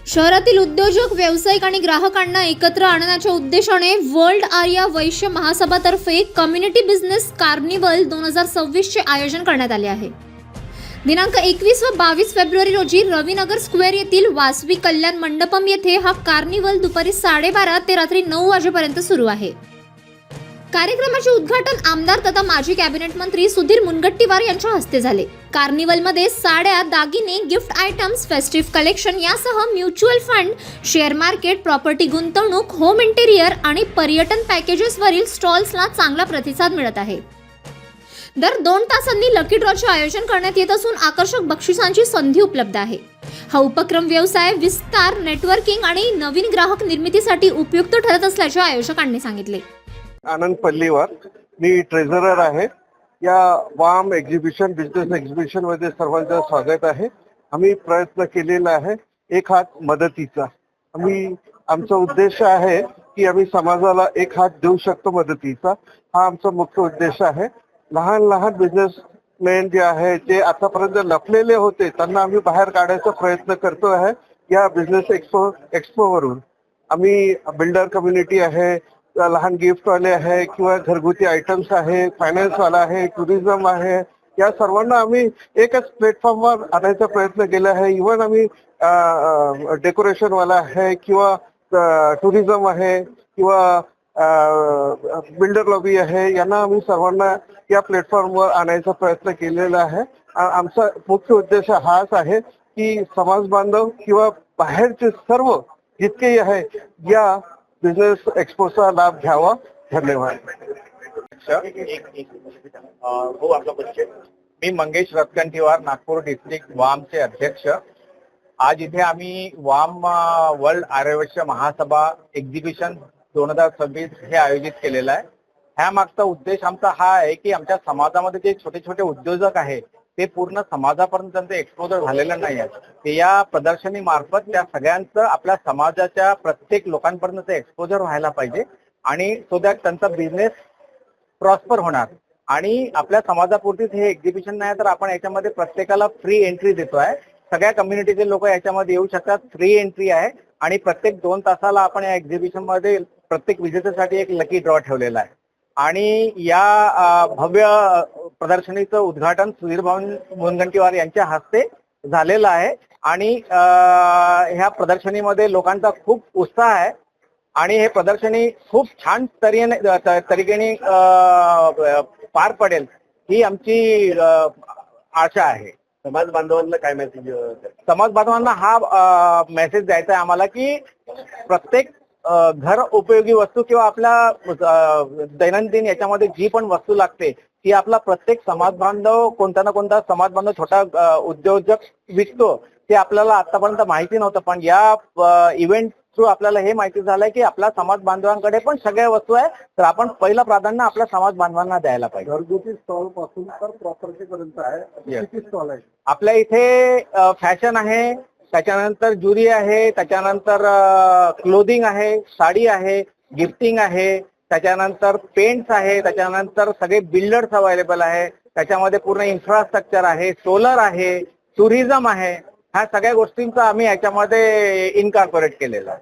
शहरातील उद्योजक, व्यावसायिक आणि ग्राहकांना एकत्र आणण्याच्या उद्देशाने वर्ल्ड आर्या वैश्य महासभातर्फे कम्युनिटी बिझनेस कार्निवल 2026 चे आयोजन करण्यात आले आहे। दिनांक 21 व 22 फेब्रुवारी रोजी रविनगर स्क्वेअर येथील वासवी कल्याण मंडपम येथे हा कार्निवल दुपारी 12:30 ते रात्री 9 वाजेपर्यंत सुरू आहे। कार्यक्रमाचे उद्घाटन आमदार तथा माजी कॅबिनेट मंत्री सुधीर मुनगंटीवार यांच्या हस्ते झाले। कार्निवलमध्ये साड्या, दागिने, गिफ्ट आयटम्स, फेस्टिव्ह कलेक्शन यासह mutual fund, share market, property गुंतवणूक, होम इंटेरियर आणि पर्यटन पॅकेजेसवरील स्टॉल्सला चांगला प्रतिसाद मिळत आहे। दर 2 तासांनी लकी ड्रॉचे आयोजन करण्यात येत असून आकर्षक बक्षिसांची संधी उपलब्ध आहे। हा उपक्रम व्यवसाय विस्तार, नेटवर्किंग आणि नवीन ग्राहक निर्मितीसाठी उपयुक्त ठरत असल्याचे आयोजकांनी सांगितले। आनंद पल्लीवर, मी ट्रेझरर आहे। या वाम एक्झिबिशन, बिझनेस एक्झिबिशन मध्ये सर्वांचं स्वागत आहे। आम्ही प्रयत्न केलेला आहे एक हात मदतीचा। आमचा उद्देश आहे की आम्ही समाजाला एक हात देऊ शकतो मदतीचा, हा आमचा मुख्य उद्देश आहे। लहान लहान बिझनेसमॅन जे आहे ते आतापर्यंत लपलेले होते, त्यांना आम्ही बाहेर काढायचा प्रयत्न करतो आहे। या बिझनेस एक्सपो वरून आम्ही बिल्डर कम्युनिटी आहे, लहान गिफ्ट वाले आहे किंवा घरगुती आयटम्स आहे, फायनान्स वाला आहे, टुरिझम आहे, या सर्वांना आम्ही एकच प्लॅटफॉर्मवर आणायचा प्रयत्न केला आहे। इव्हन आम्ही डेकोरेशन वाला आहे किंवा टुरिझम आहे किंवा बिल्डर लॉबी आहे, यांना आम्ही सर्वांना या प्लॅटफॉर्मवर आणायचा प्रयत्न केलेला आहे। आमचा मुख्य उद्देश हाच आहे की समाज बांधव किंवा बाहेरचे सर्व जितकेही आहे या बिझनेस एक्सपोचा लाभ घ्यावा। धन्यवाद। हो, आपला परिचय। मी मंगेश रतगंटीवार, नागपूर डिस्ट्रिक्ट वामचे अध्यक्ष। आज इथे आम्ही वाम वर्ल्ड आर्य वैश्य महासभा एक्झिबिशन 2026 हे आयोजित केलेलं आहे। ह्या मागचा उद्देश आमचा हा आहे की आमच्या समाजामध्ये जे छोटे छोटे उद्योजक आहेत ते पूर्ण समाजापर्यंत त्यांचं एक्सपोजर झालेलं नाही आहे, ते या प्रदर्शनी मार्फत त्या सगळ्यांचं आपल्या समाजाच्या प्रत्येक लोकांपर्यंत एक्सपोजर व्हायला पाहिजे आणि सो दॅट त्यांचा बिझनेस प्रॉस्पर होणार। आणि आपल्या समाजापुरतीच हे एक्झिबिशन नाही तर आपण याच्यामध्ये प्रत्येकाला फ्री एंट्री देतोय। सगळ्या कम्युनिटीचे लोक याच्यामध्ये येऊ शकतात, फ्री एंट्री आहे आणि प्रत्येक 2 तासाला आपण या एक्झिबिशन मध्ये प्रत्येक विजेतेसाठी एक लकी ड्रॉ ठेवलेला आहे। आणि या भव्य प्रदर्शनीचं उद्घाटन सुधीर मुनगंटीवार यांच्या हस्ते झालेलं आहे आणि ह्या प्रदर्शनीमध्ये लोकांचा खूप उत्साह आहे आणि हे प्रदर्शनी खूप छान तरीकेने पार पडेल ही आमची आशा आहे। समाज बांधवांना काय मेसेज? समाज बांधवांना हा मेसेज द्यायचा आहे आम्हाला की प्रत्येक घर उपयोगी वस्तू किंवा आपल्या दैनंदिन याच्यामध्ये जी पण वस्तू लागते ती आपला प्रत्येक समाज बांधव, कोणता ना कोणता समाज बांधव छोटा उद्योजक विकतो, ते आपल्याला आतापर्यंत माहिती नव्हतं। पण या इव्हेंट थ्रू आपल्याला हे माहिती झालंय की आपल्या समाज बांधवांकडे पण सगळ्या वस्तू आहे, तर आपण पहिलं प्राधान्य आपल्या समाज बांधवांना द्यायला पाहिजे। घरगुती स्टॉल पासून तर प्रॉपर्टी पर्यंत आहे, किती स्टॉल आहे आपल्या इथे? फॅशन आहे, त्याच्यानंतर ज्युरी आहे, त्याच्यानंतर क्लोथिंग आहे, साडी आहे, गिफ्टिंग आहे, त्याच्यानंतर पेंट्स आहे, त्याच्यानंतर सगळे बिल्डर्स अवेलेबल आहे, त्याच्यामध्ये पूर्ण इन्फ्रास्ट्रक्चर आहे, सोलर आहे, टुरिझम आहे। ह्या सगळ्या गोष्टींचा आम्ही याच्यामध्ये इनकॉर्पोरेट केलेला आहे।